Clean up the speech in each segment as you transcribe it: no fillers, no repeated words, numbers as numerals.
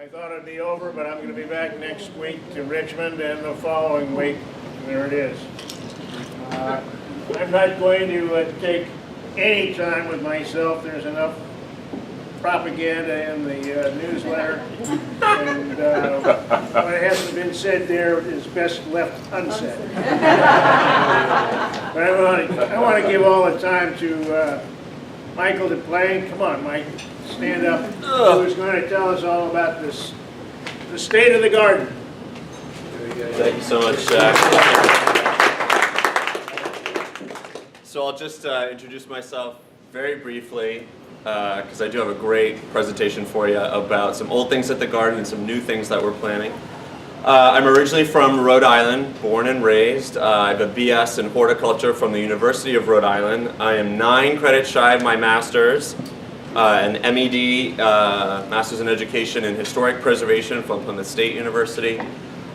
I thought it'd be over, but I'm going to be back next week to Richmond, and the following week, there it is. I'm not going to take any time with myself. There's enough propaganda in the newsletter, and what hasn't been said there is best left unsaid. But I want to give all the time to Michael Desplaines. Come on, Mike, stand up. Who's going to tell us all about this, the state of the garden. Thank you so much, Jack. So I'll just introduce myself very briefly, because I do have a great presentation for you about some old things at the garden and some new things that we're planning. I'm originally from Rhode Island, born and raised. I have a BS in horticulture from the University of Rhode Island. I am 9 credits shy of my master's, an MED, Master's in Education in Historic Preservation from Plymouth State University.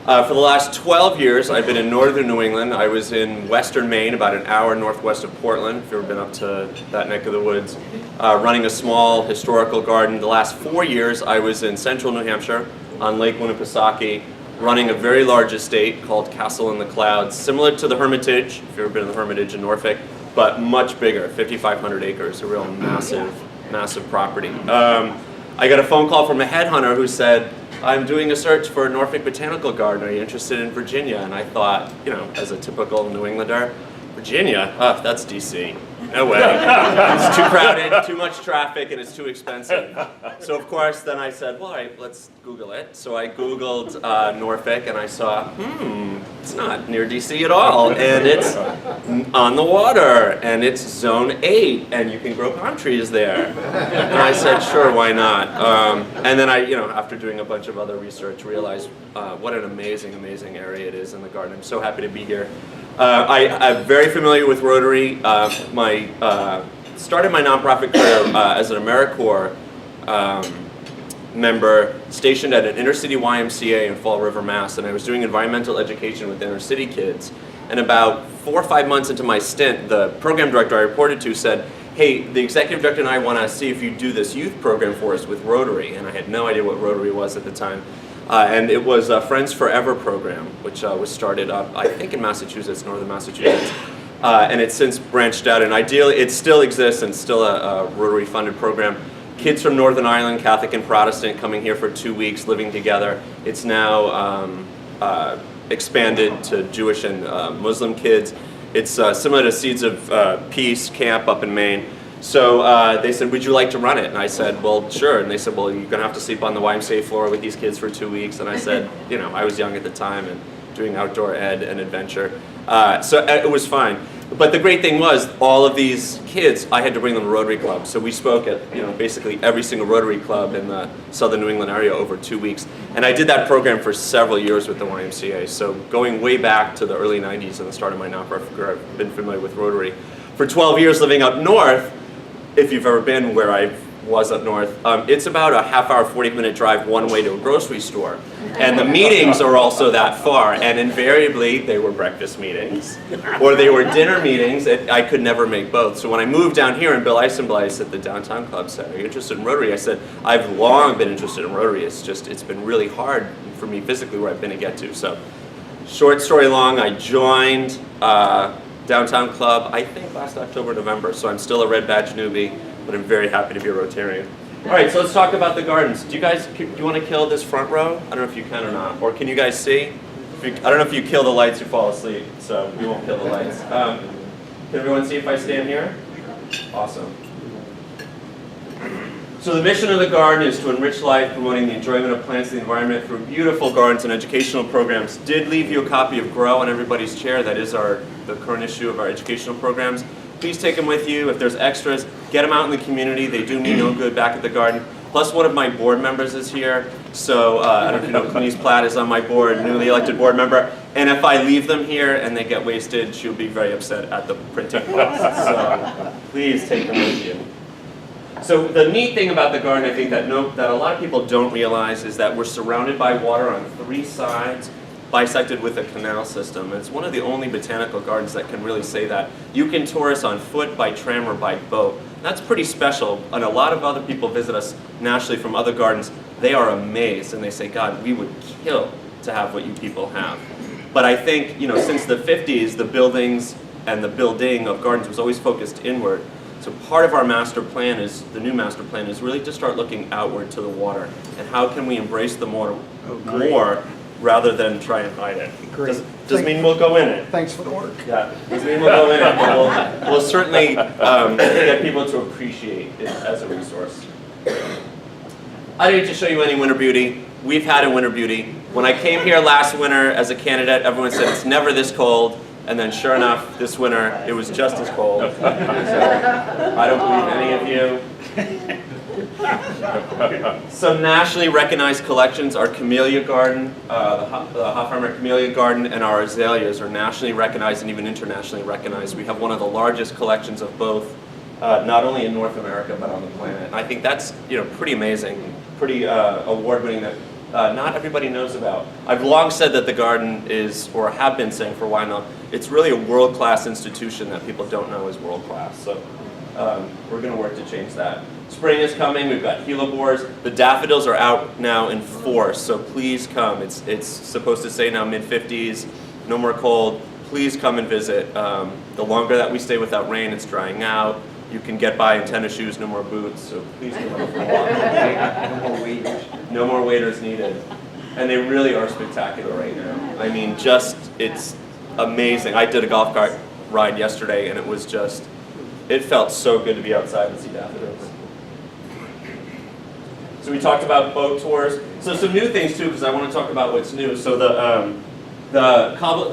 For the last 12 years, I've been in northern New England. I was in western Maine, about an hour northwest of Portland, if you've ever been up to that neck of the woods, running a small historical garden. The last 4 years, I was in central New Hampshire on Lake Winnipesaukee, running a very large estate called Castle in the Clouds, similar to the Hermitage, if you've ever been to the Hermitage in Norfolk, but much bigger, 5,500 acres, a real massive property. I got a phone call from a headhunter who said, I'm doing a search for a Norfolk Botanical Garden. Are you interested in Virginia? And I thought, you know, as a typical New Englander, Virginia? Oh, that's DC. No way. It's too crowded, too much traffic, and it's too expensive. So of course, then I said, well, all right, let's Google it. So I Googled Norfolk, and I saw, it's not near DC at all, and it's on the water, and it's Zone 8, and you can grow palm trees there. And I said, sure, why not? And then I, after doing a bunch of other research, realized what an amazing area it is in the garden. I'm so happy to be here. I'm very familiar with Rotary. Started my nonprofit career as an AmeriCorps member stationed at an inner-city YMCA in Fall River, Mass. And I was doing environmental education with inner-city kids. And about 4 or 5 months into my stint, the program director I reported to said, hey, the executive director and I want to see if you do this youth program for us with Rotary. And I had no idea what Rotary was at the time. And it was a Friends Forever program, which was started up, I think, in Massachusetts, northern Massachusetts. And it's since branched out, and ideally, it still exists and still a Rotary-funded program. Kids from Northern Ireland, Catholic and Protestant, coming here for 2 weeks, living together. It's now expanded to Jewish and Muslim kids. It's similar to Seeds of Peace camp up in Maine. So they said, would you like to run it? And I said, well, sure. And they said, well, you're going to have to sleep on the YMCA floor with these kids for 2 weeks. And I said, I was young at the time and doing outdoor ed and adventure. So it was fine. But the great thing was, all of these kids, I had to bring them to Rotary Club. So we spoke at basically every single Rotary Club in the southern New England area over 2 weeks. And I did that program for several years with the YMCA. So going way back to the early 90s and the start of my nonprofit career, I've been familiar with Rotary. For 12 years living up north, if you've ever been where I was up north, it's about a half-hour, 40-minute drive one way to a grocery store. And the meetings are also that far, and invariably they were breakfast meetings, or they were dinner meetings. I could never make both. So when I moved down here, and Bill Eisenbleiss at the Downtown Club said, are you interested in Rotary? I said, I've long been interested in Rotary. It's been really hard for me physically where I've been to get to. So short story long, I joined Downtown Club, I think last October, November, so I'm still a red badge newbie, but I'm very happy to be a Rotarian. All right, so let's talk about the gardens. Do you want to kill this front row? I don't know if you can or not, or can you guys see? I don't know if you kill the lights, you fall asleep, so we won't kill the lights. Can everyone see if I stand here? Awesome. So the mission of the garden is to enrich life, promoting the enjoyment of plants and the environment through beautiful gardens and educational programs. Did leave you a copy of Grow on everybody's chair. That is the current issue of our educational programs. Please take them with you. If there's extras, get them out in the community. They do me no good back at the garden. Plus, one of my board members is here. So I don't know if you know, Clenise Platt is on my board, newly elected board member. And if I leave them here and they get wasted, she'll be very upset at the printing cost. So please take them with you. So the neat thing about the garden, I think, that a lot of people don't realize is that we're surrounded by water on 3 sides, bisected with a canal system. It's one of the only botanical gardens that can really say that. You can tour us on foot, by tram, or by boat. That's pretty special, and a lot of other people visit us nationally from other gardens. they are amazed and they say, God, we would kill to have what you people have. But I think, since the 50s, the buildings and the building of gardens was always focused inward. So part of our master plan the new master plan is really to start looking outward to the water. And how can we embrace the water more rather than try and hide it? Great. Does mean we'll go in it. Thanks for the work. Yeah, doesn't mean we'll go in it, but we'll certainly get people to appreciate it as a resource. I didn't need to show you any winter beauty. We've had a winter beauty. When I came here last winter as a candidate, everyone said it's never this cold. And then sure enough, this winter, it was just as cold. So I don't believe any of you. Some nationally recognized collections, our camellia garden, the Hofheimer camellia garden, and our azaleas are nationally recognized and even internationally recognized. We have one of the largest collections of both, not only in North America, but on the planet. And I think that's pretty amazing, pretty award-winning that not everybody knows about. I've long said that the garden is, or have been saying for a while now, it's really a world-class institution that people don't know is world-class. So we're going to work to change that. Spring is coming. We've got hellebores. The daffodils are out now in force, so please come. It's supposed to say now mid-50s, no more cold. Please come and visit. The longer that we stay without rain, it's drying out. You can get by in tennis shoes, no more boots, so please come out for a walk. No more waders. No more waders needed. And they really are spectacular right now. I mean, it's amazing. I did a golf cart ride yesterday, and it felt so good to be outside and see daffodils. So we talked about boat tours. So some new things too, because I want to talk about what's new. So the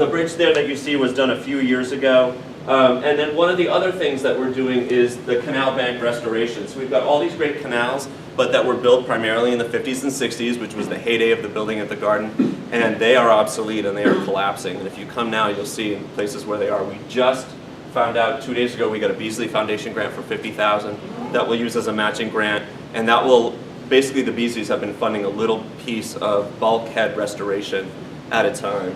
bridge there that you see was done a few years ago. And then one of the other things that we're doing is the canal bank restoration. So we've got all these great canals, but that were built primarily in the 50s and 60s, which was the heyday of the building at the garden, and they are obsolete and they are collapsing. And if you come now, you'll see in places where they are. We just found out 2 days ago we got a Beasley Foundation grant for $50,000 that we'll use as a matching grant, and that will, basically the Beasleys have been funding a little piece of bulkhead restoration at a time.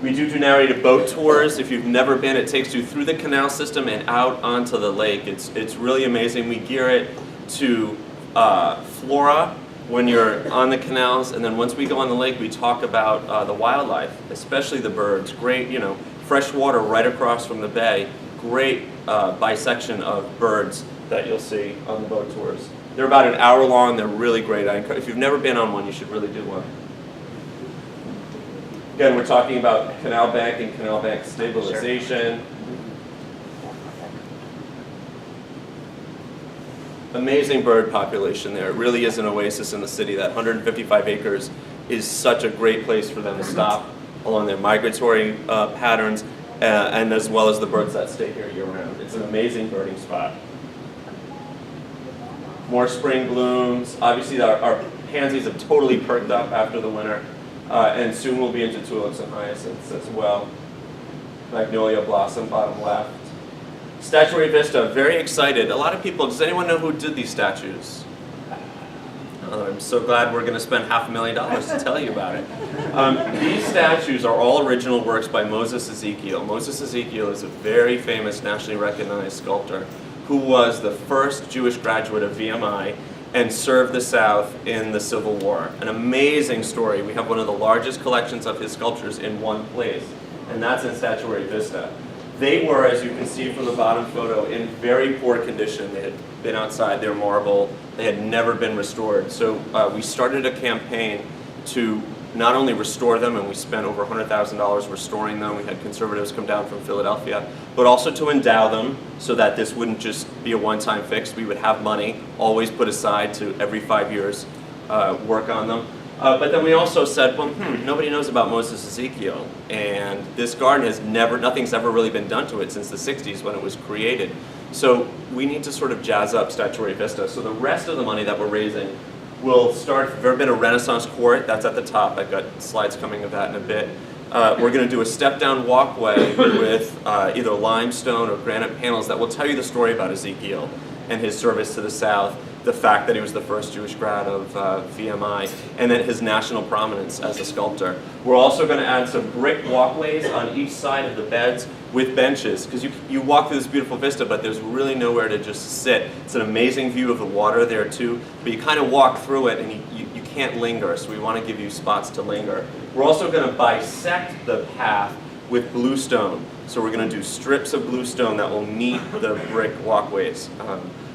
We do narrated boat tours. If you've never been, it takes you through the canal system and out onto the lake. It's really amazing. We gear it to flora when you're on the canals, and then once we go on the lake, we talk about the wildlife, especially the birds. Great, fresh water right across from the bay. Great bisection of birds that you'll see on the boat tours. They're about an hour long. They're really great. If you've never been on one, you should really do one. Again, we're talking about canal bank and canal bank stabilization. Amazing bird population there. It really is an oasis in the city. That 155 acres is such a great place for them to stop along their migratory patterns, and as well as the birds that stay here year-round. It's an amazing birding spot. More spring blooms. Obviously, our pansies have totally perked up after the winter. And soon we'll be into tulips and hyacinths as well. Magnolia blossom, bottom left. Statuary Vista, very excited. A lot of people, does anyone know who did these statues? I'm so glad we're going to spend $500,000 to tell you about it. These statues are all original works by Moses Ezekiel. Moses Ezekiel is a very famous, nationally recognized sculptor who was the first Jewish graduate of VMI and served the South in the Civil War. An amazing story. We have one of the largest collections of his sculptures in one place, and that's in Statuary Vista. They were, as you can see from the bottom photo, in very poor condition. They had been outside, they're marble, they had never been restored. So we started a campaign to not only restore them, and we spent over $100,000 restoring them. We had conservatives come down from Philadelphia, but also to endow them so that this wouldn't just be a one-time fix. We would have money always put aside to every 5 years work on them. But then we also said, well, nobody knows about Moses Ezekiel, and this garden has nothing's ever really been done to it since the 60s when it was created. So we need to sort of jazz up Statuary Vista. So the rest of the money that we're raising will start, if you've ever been a Renaissance court, that's at the top. I've got slides coming of that in a bit. We're going to do a step-down walkway with either limestone or granite panels that will tell you the story about Ezekiel and his service to the South, the fact that he was the first Jewish grad of VMI, and then his national prominence as a sculptor. We're also going to add some brick walkways on each side of the beds with benches, because you walk through this beautiful vista, but there's really nowhere to just sit. It's an amazing view of the water there too, but you kind of walk through it and you can't linger, so we want to give you spots to linger. We're also going to bisect the path with bluestone. So we're going to do strips of bluestone that will meet the brick walkways.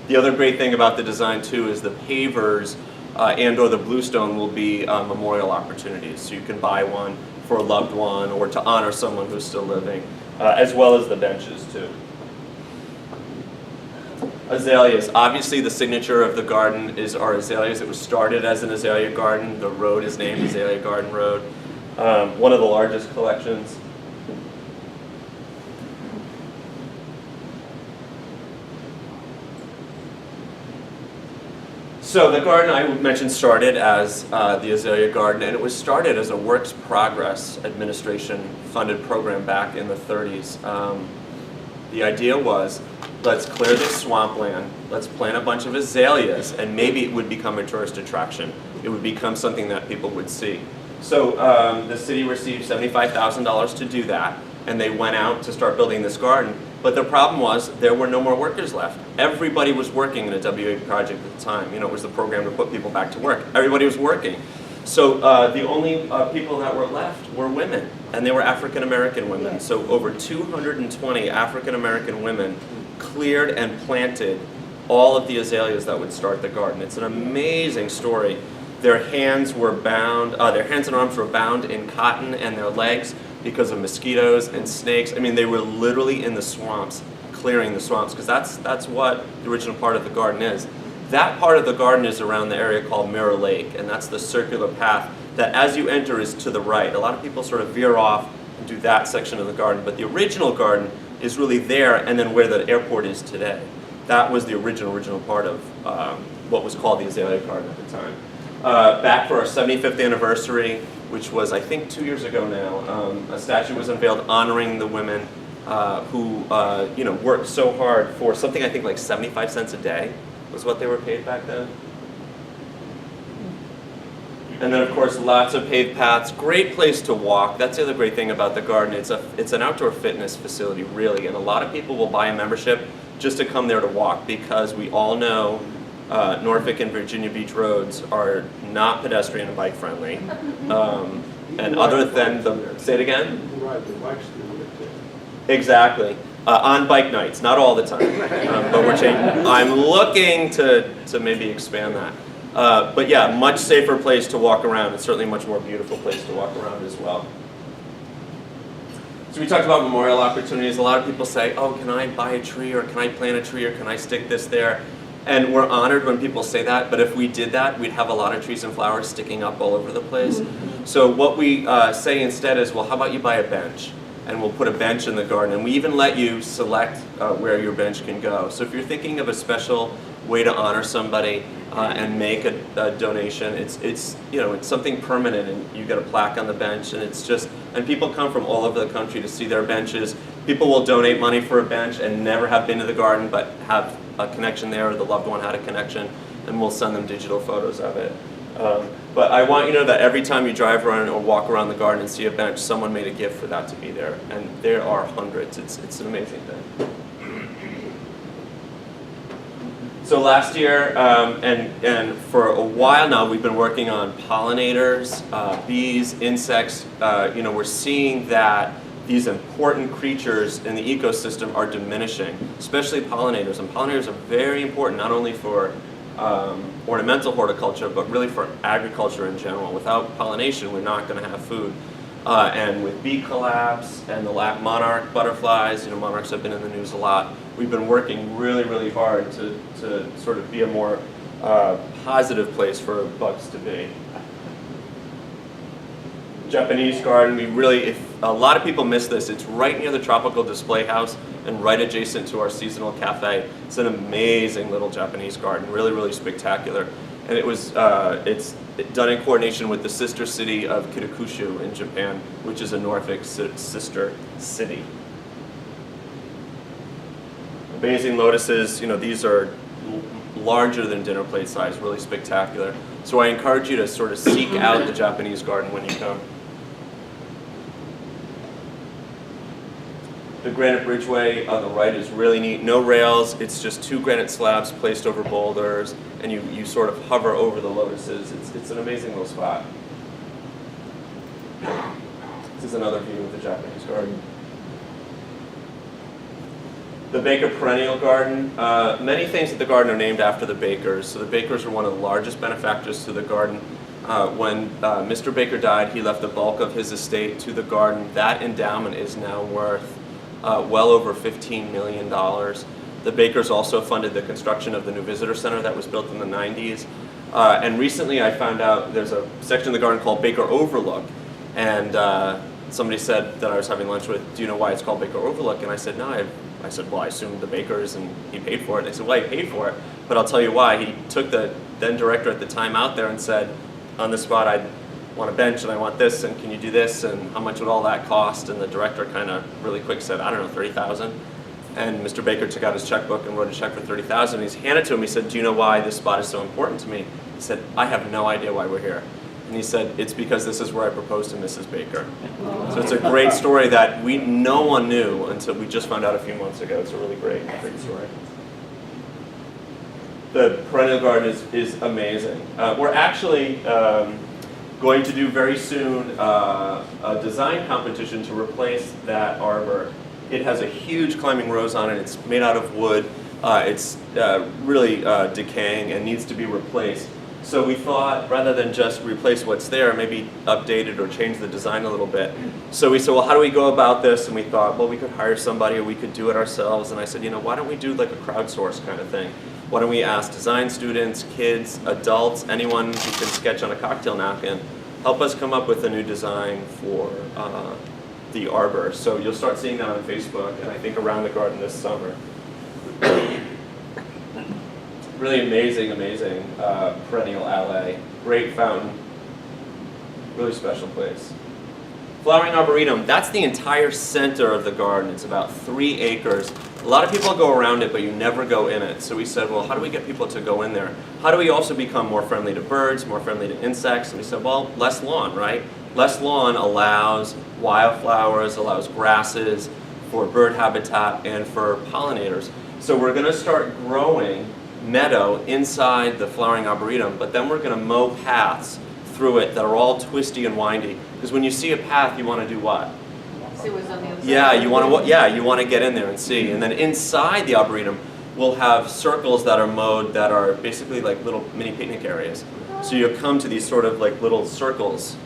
The other great thing about the design too is the pavers and or the bluestone will be memorial opportunities. So you can buy one for a loved one or to honor someone who's still living, as well as the benches too. Azaleas. Obviously the signature of the garden is our azaleas. It was started as an azalea garden. The road is named Azalea Garden Road. One of the largest collections. So the garden I mentioned started as the Azalea Garden, and it was started as a Works Progress Administration funded program back in the 30s. The idea was, let's clear this swampland, let's plant a bunch of azaleas, and maybe it would become a tourist attraction. It would become something that people would see. So the city received $75,000 to do that, and they went out to start building this garden. But the problem was there were no more workers left. Everybody was working in a WA project at the time. You know, it was the program to put people back to work. Everybody was working. So the only people that were left were women, and they were African American women. So over 220 African American women cleared and planted all of the azaleas that would start the garden. It's an amazing story. Their hands were bound, their hands and arms were bound in cotton, and their legs because of mosquitoes and snakes. I mean, they were literally in the swamps, clearing the swamps, because that's what the original part of the garden is. That part of the garden is around the area called Mirror Lake, and that's the circular path that as you enter is to the right. A lot of people sort of veer off and do that section of the garden, but the original garden is really there, and then where the airport is today. That was the original part of what was called the Azalea Garden at the time. Back for our 75th anniversary, which was I think 2 years ago now, a statue was unveiled honoring the women who worked so hard for something I think like 75 cents a day was what they were paid back then. And then of course lots of paved paths, great place to walk. That's the other great thing about the garden. It's an outdoor fitness facility really, and a lot of people will buy a membership just to come there to walk, because we all know Norfolk and Virginia Beach roads are not pedestrian and bike friendly. And other than say it again? People ride their bikes through it too. Exactly. On bike nights, not all the time, but we're changing. I'm looking to maybe expand that. But yeah, much safer place to walk around. It's certainly a much more beautiful place to walk around as well. So we talked about memorial opportunities. A lot of people say, oh, can I buy a tree, or can I plant a tree, or can I stick this there? And we're honored when people say that, but if we did that, we'd have a lot of trees and flowers sticking up all over the place. So what we say instead is, well, how about you buy a bench? And we'll put a bench in the garden, and we even let you select where your bench can go. So if you're thinking of a special way to honor somebody and make a donation, it's something permanent, and you get a plaque on the bench, and people come from all over the country to see their benches. People will donate money for a bench and never have been to the garden, but have a connection there, or the loved one had a connection, and we'll send them digital photos of it. But I want you to know that every time you drive around or walk around the garden and see a bench, someone made a gift for that to be there, and there are hundreds. It's an amazing thing. So last year, and for a while now, we've been working on pollinators, bees, insects. We're seeing that these important creatures in the ecosystem are diminishing, especially pollinators. And pollinators are very important, not only for ornamental horticulture, but really for agriculture in general. Without pollination, we're not going to have food. And with bee collapse and the monarch butterflies, monarchs have been in the news a lot. We've been working really, really hard to sort of be a more positive place for bugs to be. Japanese garden, if a lot of people miss this, it's right near the tropical display house and right adjacent to our seasonal cafe. It's an amazing little Japanese garden, really, really spectacular. And it's done in coordination with the sister city of Kitakushu in Japan, which is a Norfolk sister city. Amazing lotuses, these are larger than dinner plate size, really spectacular. So I encourage you to sort of seek out the Japanese garden when you come. The granite bridgeway on the right is really neat. No rails, it's just 2 granite slabs placed over boulders, and you sort of hover over the lotuses. It's an amazing little spot. This is another view of the Japanese garden. The Baker Perennial Garden. Many things at the garden are named after the Bakers. So the Bakers are one of the largest benefactors to the garden. When Mr. Baker died, he left the bulk of his estate to the garden. That endowment is now worth well over $15 million. The Bakers also funded the construction of the new visitor center that was built in the 90s. And recently I found out there's a section of the garden called Baker Overlook. And somebody said that I was having lunch with, do you know why it's called Baker Overlook? And I said, no, I said, well, I assumed the Bakers and he paid for it. And they said, well, he paid for it, but I'll tell you why. He took the then director at the time out there and said, on the spot, I want a bench and I want this, and can you do this, and how much would all that cost? And the director kind of really quick said, I don't know, $30,000. And Mr. Baker took out his checkbook and wrote a check for $30,000. He's handed it to him. He said, do you know why this spot is so important to me? He said, I have no idea why we're here. And he said, it's because this is where I proposed to Mrs. Baker. So it's a great story that no one knew until we just found out a few months ago. It's a really great story. The perennial garden is amazing. We're actually going to do very soon a design competition to replace that arbor. It has a huge climbing rose on it. It's made out of wood. It's really decaying and needs to be replaced. So we thought, rather than just replace what's there, maybe update it or change the design a little bit. So we said, well, how do we go about this? And we thought, well, we could hire somebody or we could do it ourselves. And I said, why don't we do like a crowdsource kind of thing? Why don't we ask design students, kids, adults, anyone who can sketch on a cocktail napkin, help us come up with a new design for the arbor. So you'll start seeing that on Facebook and I think around the garden this summer. Really amazing perennial alley. Great fountain. Really special place. Flowering Arboretum, that's the entire center of the garden. It's about 3 acres. A lot of people go around it, but you never go in it. So we said, well, how do we get people to go in there? How do we also become more friendly to birds, more friendly to insects? And we said, well, less lawn, right? Less lawn allows wildflowers, allows grasses for bird habitat and for pollinators. So we're going to start growing meadow inside the Flowering Arboretum, but then we're going to mow paths through it that are all twisty and windy. Because when you see a path, you want to do what? See what's on the other side. Yeah, you want to get in there and see. And then inside the Arboretum, we'll have circles that are mowed that are basically like little mini picnic areas. So you come to these sort of like little circles,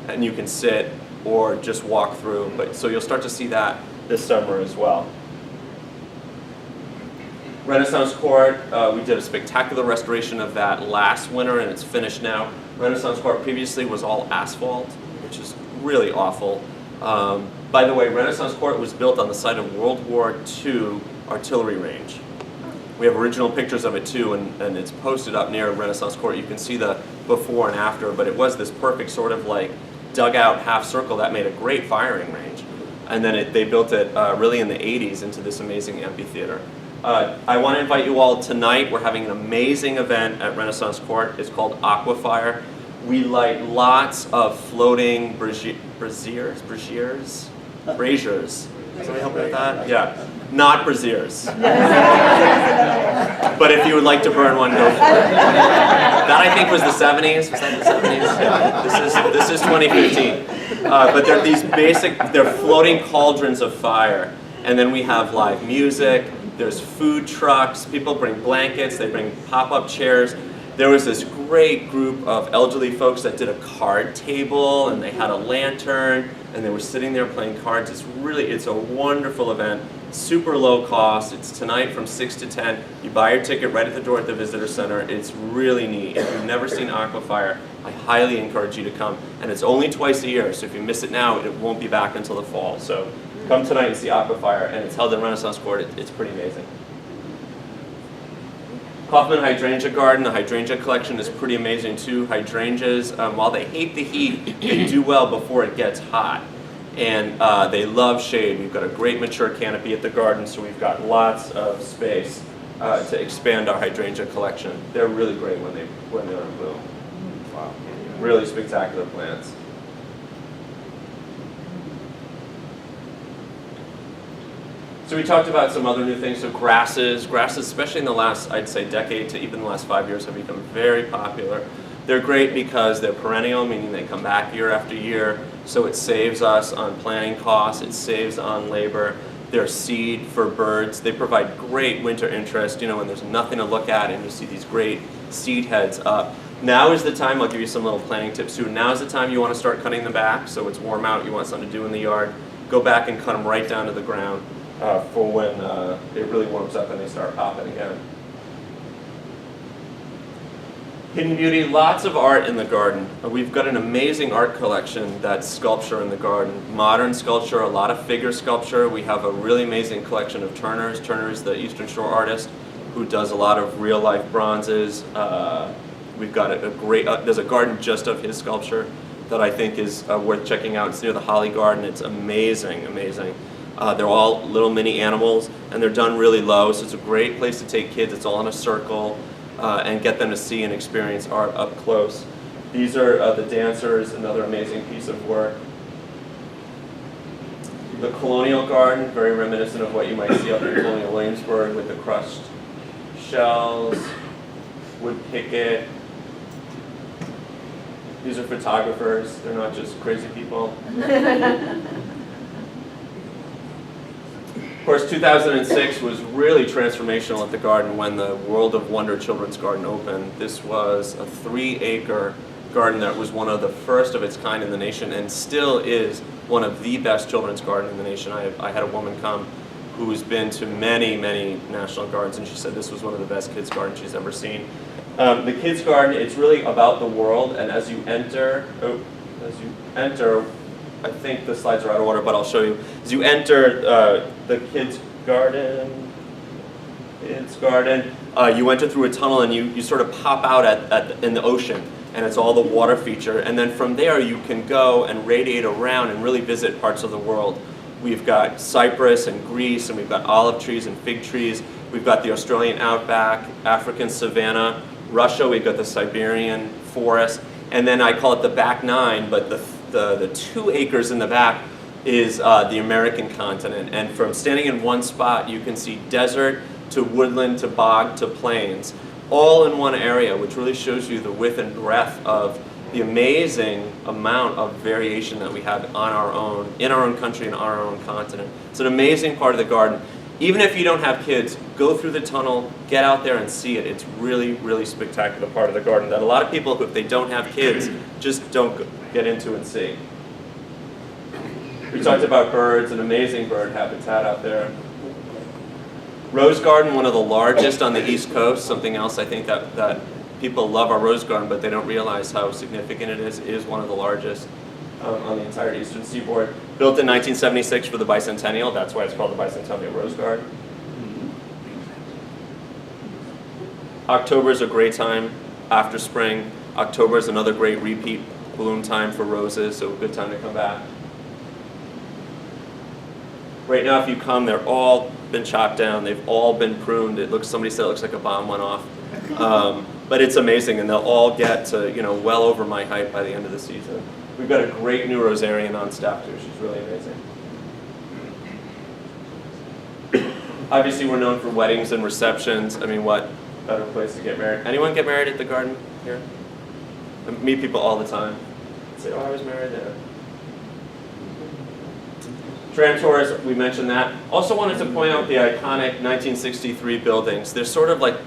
and you can sit or just walk through. So you'll start to see that this summer as well. Renaissance Court, we did a spectacular restoration of that last winter and it's finished now. Renaissance Court previously was all asphalt, which is really awful. By the way, Renaissance Court was built on the site of World War II artillery range. We have original pictures of it too, and it's posted up near Renaissance Court. You can see the before and after, but it was this perfect sort of like dugout half circle that made a great firing range. And then they built it really in the 80s into this amazing amphitheater. I want to invite you all tonight. We're having an amazing event at Renaissance Court. It's called Aquafire. We light lots of floating braziers. Somebody help me with that? Yeah, not braziers. But if you would like to burn one, go for it. That I think was the 70s. Was that the 70s? Yeah. This is 2015. But they're these they're floating cauldrons of fire. And then we have live music. There's food trucks, people bring blankets, they bring pop-up chairs. There was this great group of elderly folks that did a card table and they had a lantern and they were sitting there playing cards. It's a wonderful event, super low cost. It's tonight from 6 to 10. You buy your ticket right at the door at the visitor center. It's really neat. If you've never seen Aquafire, I highly encourage you to come. And it's only twice a year, so if you miss it now, it won't be back until the fall. So come tonight and see Aquafire, and it's held in Renaissance Court. It's pretty amazing. Kaufman Hydrangea Garden, the hydrangea collection is pretty amazing too. Hydrangeas, while they hate the heat, they do well before it gets hot. And they love shade. We've got a great mature canopy at the garden, so we've got lots of space to expand our hydrangea collection. They're really great when they're in bloom. Wow. Really spectacular plants. So we talked about some other new things. So grasses, especially in the last, I'd say, decade to even the last 5 years, have become very popular. They're great because they're perennial, meaning they come back year after year. So it saves us on planting costs. It saves on labor. They're seed for birds. They provide great winter interest, when there's nothing to look at and you see these great seed heads up. Now is the time, I'll give you some little planting tips too. Now is the time you want to start cutting them back. So it's warm out, you want something to do in the yard. Go back and cut them right down to the ground for when it really warms up and they start popping again. Hidden beauty, lots of art in the garden. We've got an amazing art collection that's sculpture in the garden. Modern sculpture, a lot of figure sculpture. We have a really amazing collection of Turner's. Turner is the Eastern Shore artist who does a lot of real life bronzes. We've got a great, there's a garden just of his sculpture that I think is worth checking out. It's near the Holly Garden. It's amazing, amazing. They're all little mini animals and they're done really low, so it's a great place to take kids. It's all in a circle. And get them to see and experience art up close. These are the dancers, another amazing piece of work. The Colonial Garden, very reminiscent of what you might see up in Colonial Williamsburg with the crushed shells, wood picket. These are photographers, they're not just crazy people. Of course, 2006 was really transformational at the garden when the World of Wonder Children's Garden opened. This was a 3-acre garden that was one of the first of its kind in the nation and still is one of the best children's gardens in the nation. I had a woman come who's been to many, many national gardens and she said this was one of the best kids' gardens she's ever seen. The kids' garden, it's really about the world, and as you enter, I think the slides are out of order, but I'll show you. As you enter the kids' garden, you enter through a tunnel and you sort of pop out in the ocean, and it's all the water feature. And then from there you can go and radiate around and really visit parts of the world. We've got Cyprus and Greece, and we've got olive trees and fig trees. We've got the Australian outback, African savanna. Russia, we've got the Siberian forest. And then I call it the back 9, but the 2 acres in the back is the American continent. And from standing in one spot, you can see desert to woodland to bog to plains, all in one area, which really shows you the width and breadth of the amazing amount of variation that we have in our own country and on our own continent. It's an amazing part of the garden. Even if you don't have kids, go through the tunnel, get out there and see it. It's really, really spectacular part of the garden that a lot of people, if they don't have kids, just don't get into and see. We talked about birds, an amazing bird habitat out there. Rose garden, one of the largest on the East Coast. Something else I think that people love our rose garden, but they don't realize how significant it is one of the largest on the entire eastern seaboard. Built in 1976 for the bicentennial, that's why it's called the Bicentennial Rose Garden. October is a great time after spring. October is another great repeat bloom time for roses, so a good time to come back. Right now, if you come, they're all been chopped down. They've all been pruned. Somebody said it looks like a bomb went off. But it's amazing, and they'll all get to well over my height by the end of the season. We've got a great new rosarian on staff too. She's really amazing. Obviously, we're known for weddings and receptions. I mean, what better place to get married? Anyone get married at the garden here? I meet people all the time. Say, oh, I was married there. Tram tours, we mentioned that. Also wanted to point out the iconic 1963 buildings. They're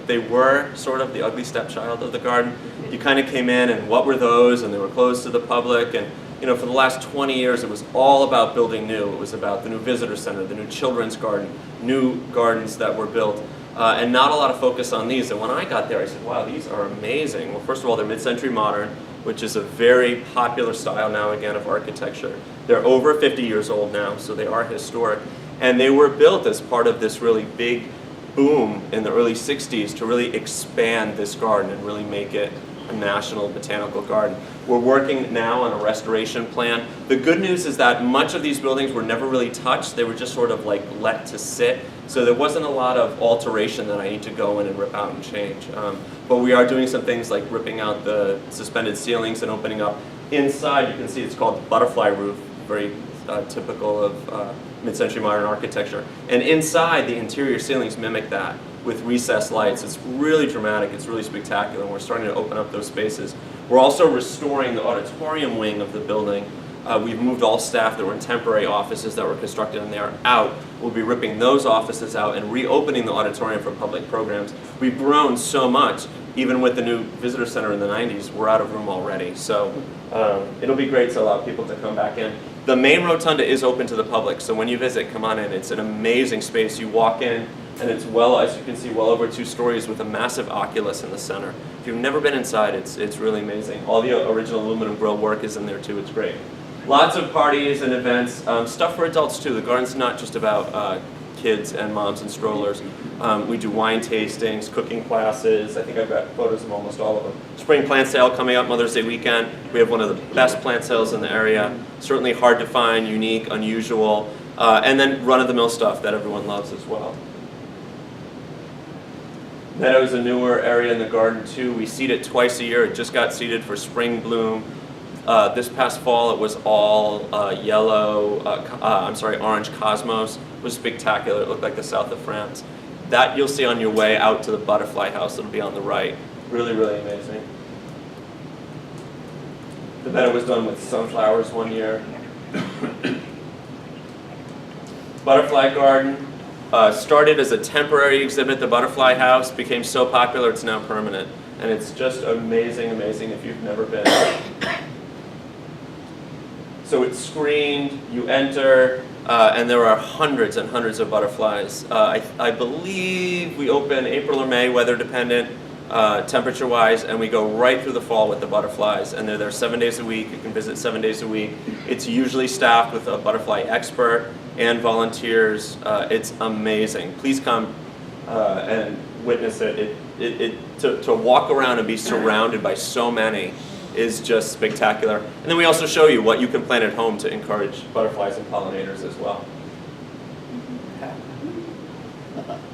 they were sort of the ugly stepchild of the garden. You kind of came in and what were those? And they were closed to the public. And for the last 20 years, it was all about building new. It was about the new visitor center, the new children's garden, new gardens that were built. And not a lot of focus on these. And when I got there, I said, wow, these are amazing. Well, first of all, they're mid-century modern, which is a very popular style now, again, of architecture. They're over 50 years old now, so they are historic. And they were built as part of this really big boom in the early 60s to really expand this garden and really make it a national botanical garden. We're working now on a restoration plan. The good news is that much of these buildings were never really touched. They were just sort of let to sit. So there wasn't a lot of alteration that I need to go in and rip out and change. But we are doing some things like ripping out the suspended ceilings and opening up inside. You can see it's called the butterfly roof, very typical of mid-century modern architecture. And inside, the interior ceilings mimic that with recessed lights. It's really dramatic, it's really spectacular, and we're starting to open up those spaces. We're also restoring the auditorium wing of the building. We've moved all staff that were in temporary offices that were constructed and they are out. We'll be ripping those offices out and reopening the auditorium for public programs. We've grown so much, even with the new visitor center in the 90s, we're out of room already. So it'll be great to allow people to come back in. The main rotunda is open to the public, so when you visit, come on in. It's an amazing space. You walk in, and it's as you can see, well over 2 stories with a massive oculus in the center. If you've never been inside, it's really amazing. All the original aluminum grill work is in there too. It's great. Lots of parties and events, stuff for adults too. The garden's not just about kids and moms and strollers. We do wine tastings, cooking classes. I think I've got photos of almost all of them. Spring plant sale coming up, Mother's Day weekend. We have one of the best plant sales in the area. Certainly hard to find, unique, unusual, and then run-of-the-mill stuff that everyone loves as well. Meadow's a newer area in the garden too. We seed it twice a year. It just got seeded for spring bloom. This past fall, it was all orange cosmos. It was spectacular. It looked like the south of France. That you'll see on your way out to the butterfly house. It'll be on the right. Really, really amazing. The meadow was done with sunflowers one year. Butterfly garden. Started as a temporary exhibit. The butterfly house became so popular it's now permanent. And it's just amazing, amazing if you've never been. So it's screened, you enter, and there are hundreds and hundreds of butterflies. I believe we open April or May, weather dependent, temperature-wise, and we go right through the fall with the butterflies. And they're there 7 days a week. You can visit 7 days a week. It's usually staffed with a butterfly expert and volunteers. It's amazing. Please come and witness it. To walk around and be surrounded by so many is just spectacular. And then we also show you what you can plant at home to encourage butterflies and pollinators as well.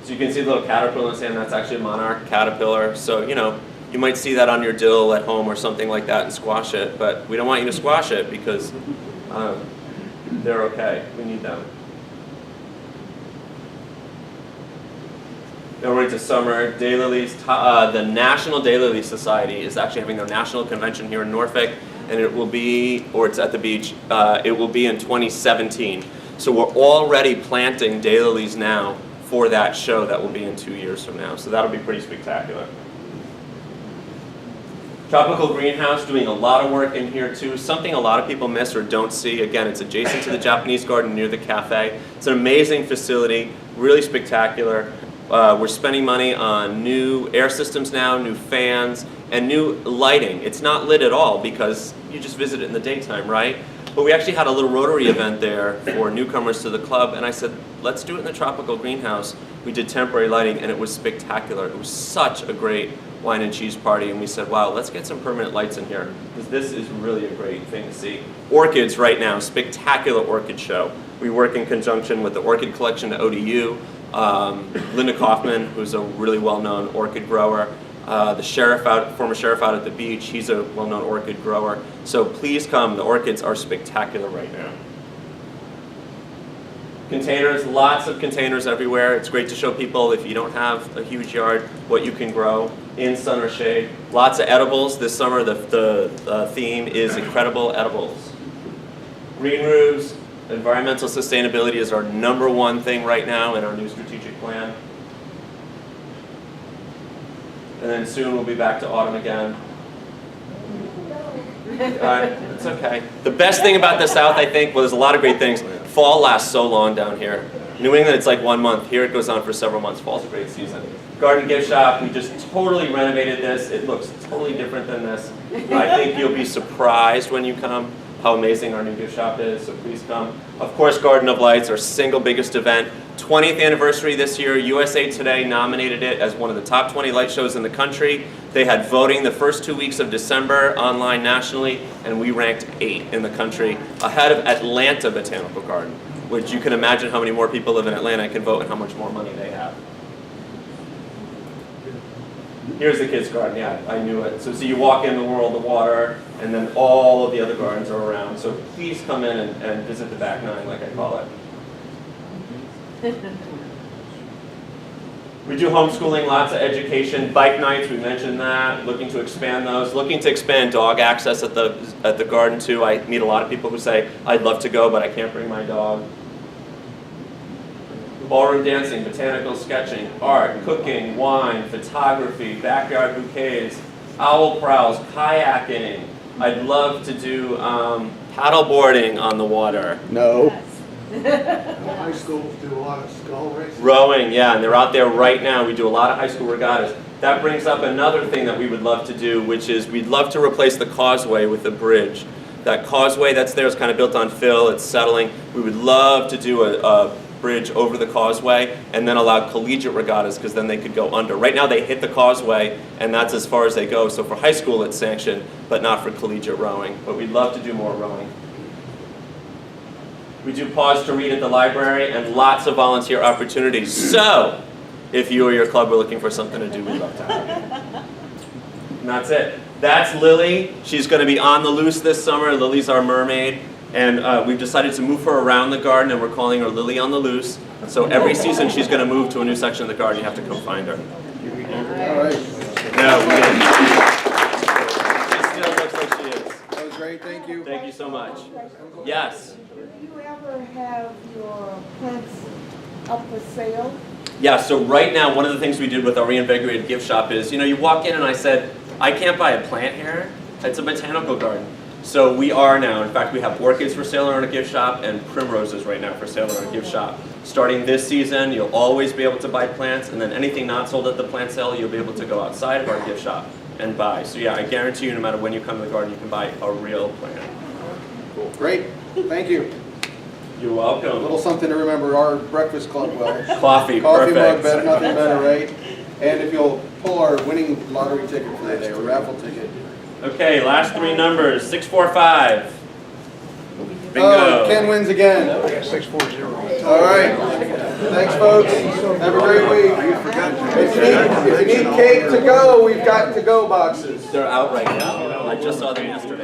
So you can see the little caterpillar in the sand. That's actually a monarch caterpillar. So, you might see that on your dill at home or something like that and squash it, but we don't want you to squash it because they're okay. We need them. Now we're into summer. Daylilies. The National Daylily Society is actually having their national convention here in Norfolk, and it will be, or it's at the beach, it will be in 2017. So we're already planting daylilies now for that show that will be in 2 years from now. So that'll be pretty spectacular. Tropical greenhouse, doing a lot of work in here too. Something a lot of people miss or don't see. Again, it's adjacent to the Japanese garden near the cafe. It's an amazing facility, really spectacular. We're spending money on new air systems now, new fans, and new lighting. It's not lit at all because you just visit it in the daytime, right? But we actually had a little Rotary event there for newcomers to the club, and I said, let's do it in the tropical greenhouse. We did temporary lighting, and it was spectacular. It was such a great wine and cheese party, and we said, wow, let's get some permanent lights in here, because this is really a great thing to see. Orchids right now, spectacular orchid show. We work in conjunction with the Orchid Collection at ODU, Linda Kaufman, who's a really well-known orchid grower, the former sheriff out at the beach, he's a well-known orchid grower. So please come, the orchids are spectacular right now. Containers, lots of containers everywhere. It's great to show people, if you don't have a huge yard, what you can grow in sun or shade. Lots of edibles. This summer the theme is incredible edibles. Green roofs. Environmental sustainability is our #1 thing right now in our new strategic plan. And then soon we'll be back to autumn again. It's okay. The best thing about the South, I think, well, there's a lot of great things. Fall lasts so long down here. New England, it's like 1 month. Here it goes on for several months. Fall's a great season. Garden gift shop, we just totally renovated this. It looks totally different than this. I think you'll be surprised when you come how amazing our new gift shop is, so please come. Of course, Garden of Lights, our single biggest event. 20th anniversary this year. USA Today nominated it as one of the top 20 light shows in the country. They had voting the first 2 weeks of December online nationally, and we ranked 8 in the country, ahead of Atlanta Botanical Garden, which you can imagine how many more people live in Atlanta and can vote and how much more money they have. Here's the kids' garden, yeah, I knew it. So you walk in the world of water, and then all of the other gardens are around. So please come in and visit the back nine, like I call it. We do homeschooling, lots of education, bike nights, we mentioned that, looking to expand those, looking to expand dog access at the garden too. I meet a lot of people who say, I'd love to go, but I can't bring my dog. Ballroom dancing, botanical sketching, art, cooking, wine, photography, backyard bouquets, owl prowls, kayaking. I'd love to do paddleboarding on the water. No. High schools do a lot of skull racing. Rowing, yeah, and they're out there right now. We do a lot of high school regattas. That brings up another thing that we would love to do, which is we'd love to replace the causeway with a bridge. That causeway that's there is kind of built on fill, it's settling. We would love to do a bridge over the causeway and then allow collegiate regattas because then they could go under. Right now they hit the causeway and that's as far as they go. So for high school it's sanctioned, but not for collegiate rowing. But we'd love to do more rowing. We do pause to read at the library and lots of volunteer opportunities. So if you or your club are looking for something to do, we'd love to have you. And that's it. That's Lily. She's going to be on the loose this summer. Lily's our mermaid. And we've decided to move her around the garden, and we're calling her Lily on the Loose. So every season she's going to move to a new section of the garden. You have to come find her. All right. No, we didn't. She still looks like she is. That was great. Thank you. Thank you so much. Yes. Do you ever have your plants up for sale? Yeah, so right now, one of the things we did with our reinvigorated gift shop is, you walk in and I said, I can't buy a plant here. It's a botanical garden. So we are now, in fact, we have orchids for sale in our gift shop and primroses right now for sale in our gift shop. Starting this season, you'll always be able to buy plants, and then anything not sold at the plant sale, you'll be able to go outside of our gift shop and buy. So yeah, I guarantee you, no matter when you come to the garden, you can buy a real plant. Great. Thank you. You're A welcome. little something to remember our breakfast club well. Coffee, Coffee mug, perfect. better, nothing better, right? And if you'll pull our winning lottery ticket for the day, or raffle ticket. Okay, last three numbers, 645. Bingo. Oh, Ken wins again. Yeah, 640. All right. Thanks, folks. Have a great week. If you need cake to go, we've got to-go boxes. They're out right now. I just saw them yesterday.